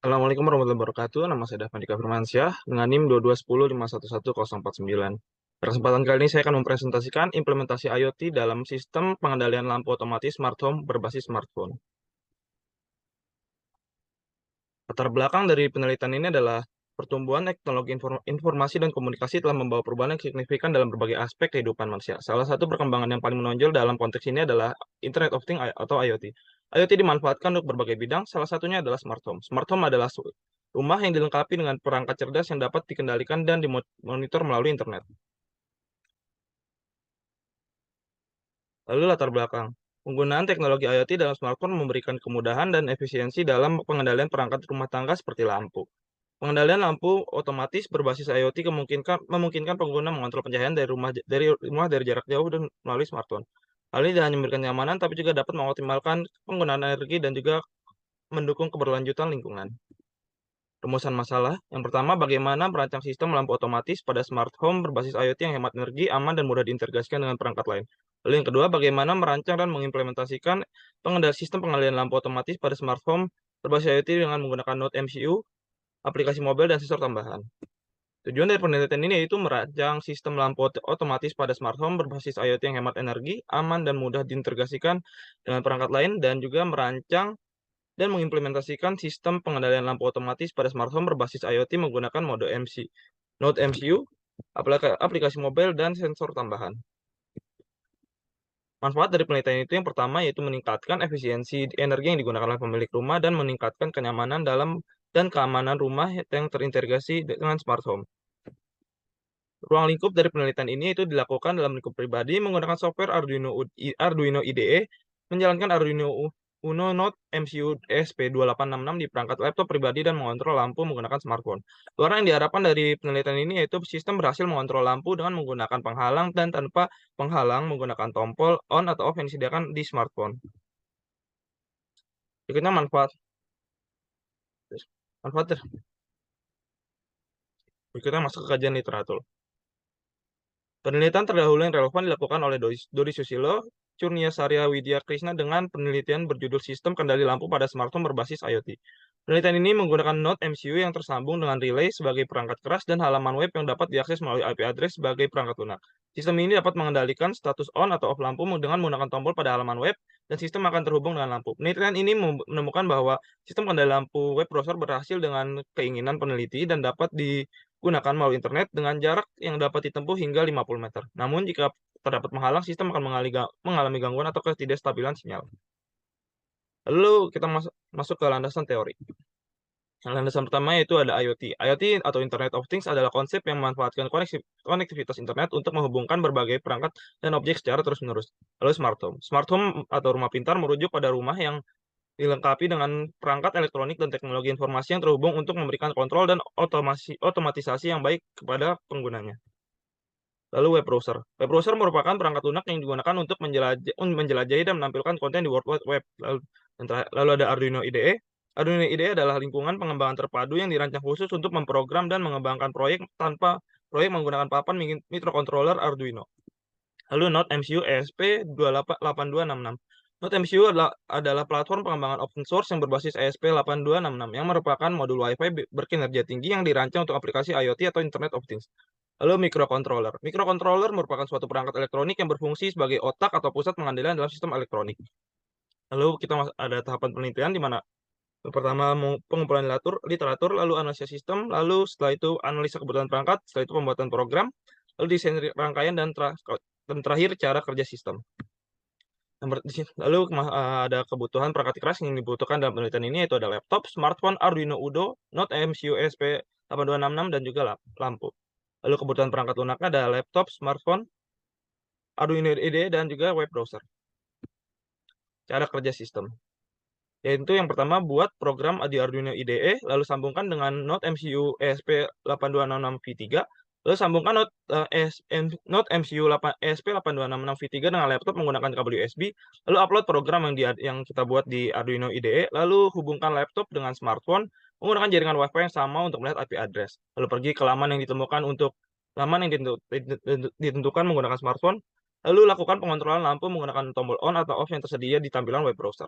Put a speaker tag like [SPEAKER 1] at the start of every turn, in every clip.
[SPEAKER 1] Assalamualaikum warahmatullahi wabarakatuh. Nama saya Dafan Dika Firmansyah dengan NIM 22105110049. Pada kesempatan kali ini saya akan mempresentasikan implementasi IoT dalam sistem pengendalian lampu otomatis smart home berbasis smartphone. Latar belakang dari penelitian ini adalah pertumbuhan teknologi informasi dan komunikasi telah membawa perubahan yang signifikan dalam berbagai aspek kehidupan manusia. Salah satu perkembangan yang paling menonjol dalam konteks ini adalah Internet of Things atau IoT. IoT dimanfaatkan untuk berbagai bidang, salah satunya adalah smart home. Smart home adalah rumah yang dilengkapi dengan perangkat cerdas yang dapat dikendalikan dan dimonitor melalui internet. Lalu latar belakang. Penggunaan teknologi IoT dalam smartphone memberikan kemudahan dan efisiensi dalam pengendalian perangkat rumah tangga seperti lampu. Pengendalian lampu otomatis berbasis IoT memungkinkan pengguna mengontrol pencahayaan dari jarak jauh dan melalui smartphone. Hal ini tidak hanya memberikan kenyamanan, tapi juga dapat mengoptimalkan penggunaan energi dan juga mendukung keberlanjutan lingkungan. Rumusan masalah. Yang pertama, bagaimana merancang sistem lampu otomatis pada smart home berbasis IoT yang hemat energi, aman, dan mudah diintegrasikan dengan perangkat lain. Lalu yang kedua, bagaimana merancang dan mengimplementasikan sistem pengendalian lampu otomatis pada smart home berbasis IoT dengan menggunakan Node MCU, aplikasi mobile, dan sensor tambahan. Tujuan dari penelitian ini yaitu merancang sistem lampu otomatis pada smart home berbasis IoT yang hemat energi, aman, dan mudah diintegrasikan dengan perangkat lain, dan juga merancang dan mengimplementasikan sistem pengendalian lampu otomatis pada smart home berbasis IoT menggunakan Node MCU, aplikasi mobile, dan sensor tambahan. Manfaat dari penelitian itu yang pertama yaitu meningkatkan efisiensi energi yang digunakan oleh pemilik rumah dan meningkatkan kenyamanan dan keamanan rumah yang terintegrasi dengan smart home. Ruang lingkup dari penelitian ini itu dilakukan dalam lingkup pribadi menggunakan software Arduino IDE, menjalankan Arduino Uno Node MCU ESP2866 di perangkat laptop pribadi dan mengontrol lampu menggunakan smartphone. Suara yang diharapkan dari penelitian ini yaitu sistem berhasil mengontrol lampu dengan menggunakan penghalang dan tanpa penghalang menggunakan tombol on atau off yang disediakan di smartphone. Berikutnya manfaat. Manfaat. Berikutnya masuk ke kajian literatur. Penelitian terdahulu yang relevan dilakukan oleh Dodi Susilo, Curnia Sarya Widya Krishna dengan penelitian berjudul Sistem Kendali Lampu pada Smartphone Berbasis IoT. Penelitian ini menggunakan Node MCU yang tersambung dengan relay sebagai perangkat keras dan halaman web yang dapat diakses melalui IP address sebagai perangkat lunak. Sistem ini dapat mengendalikan status on atau off lampu dengan menggunakan tombol pada halaman web dan sistem akan terhubung dengan lampu. Penelitian ini menemukan bahwa sistem kendali lampu web browser berhasil dengan keinginan peneliti dan dapat gunakan melalui internet dengan jarak yang dapat ditempuh hingga 50 meter. Namun, jika terdapat penghalang, sistem akan mengalami gangguan atau ketidakstabilan sinyal. Lalu kita masuk ke landasan teori. Landasan pertama yaitu ada IoT. IoT atau Internet of Things adalah konsep yang memanfaatkan konektivitas internet untuk menghubungkan berbagai perangkat dan objek secara terus-menerus. Lalu smart home. Smart home atau rumah pintar merujuk pada rumah yang dilengkapi dengan perangkat elektronik dan teknologi informasi yang terhubung untuk memberikan kontrol dan otomatisasi yang baik kepada penggunanya. Lalu web browser. Web browser merupakan perangkat lunak yang digunakan untuk menjelajahi dan menampilkan konten di World Wide Web. Lalu ada Arduino IDE. Arduino IDE adalah lingkungan pengembangan terpadu yang dirancang khusus untuk memprogram dan mengembangkan proyek menggunakan papan microcontroller Arduino. Lalu Node MCU ESP8266. Node MCU adalah platform pengembangan open source yang berbasis ESP8266 yang merupakan modul Wi-Fi berkinerja tinggi yang dirancang untuk aplikasi IoT atau Internet of Things. Lalu microcontroller. Microcontroller merupakan suatu perangkat elektronik yang berfungsi sebagai otak atau pusat pengendalian dalam sistem elektronik. Lalu kita ada tahapan penelitian di mana pertama pengumpulan literatur, lalu analisis sistem, lalu setelah itu analisa kebutuhan perangkat, setelah itu pembuatan program, lalu desain rangkaian dan terakhir cara kerja sistem. Lalu ada kebutuhan perangkat keras yang dibutuhkan dalam penelitian ini yaitu ada laptop, smartphone, Arduino Uno, Node MCU ESP8266 dan juga lampu. Lalu kebutuhan perangkat lunaknya ada laptop, smartphone, Arduino IDE dan juga web browser. Cara kerja sistem. Yaitu yang pertama buat program di Arduino IDE, lalu sambungkan dengan Node MCU ESP8266V3, lalu sambungkan Node MCU ESP8266V3 dengan laptop menggunakan kabel USB, lalu upload program yang kita buat di Arduino IDE, lalu hubungkan laptop dengan smartphone menggunakan jaringan Wi-Fi yang sama untuk melihat IP address. Lalu pergi ke laman yang ditentukan menggunakan smartphone, lalu lakukan pengontrolan lampu menggunakan tombol on atau off yang tersedia di tampilan web browser.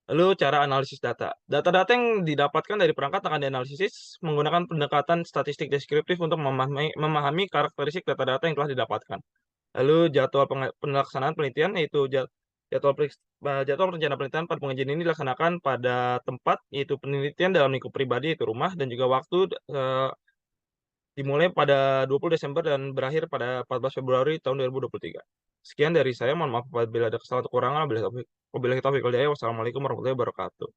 [SPEAKER 1] Lalu cara analisis data. Data-data yang didapatkan dari perangkat akan dianalisis menggunakan pendekatan statistik deskriptif untuk memahami karakteristik data-data yang telah didapatkan. Lalu jadwal pelaksanaan penelitian yaitu jadwal rencana penelitian pada pengujian ini dilaksanakan pada tempat yaitu penelitian dalam lingkup pribadi yaitu rumah dan juga waktu dimulai pada 20 Desember dan berakhir pada 14 Februari tahun 2023. Sekian dari saya, mohon maaf apabila ada kesalahan atau kekurangan. Wabillahi taufiq wal hidayah. Wassalamualaikum warahmatullahi wabarakatuh.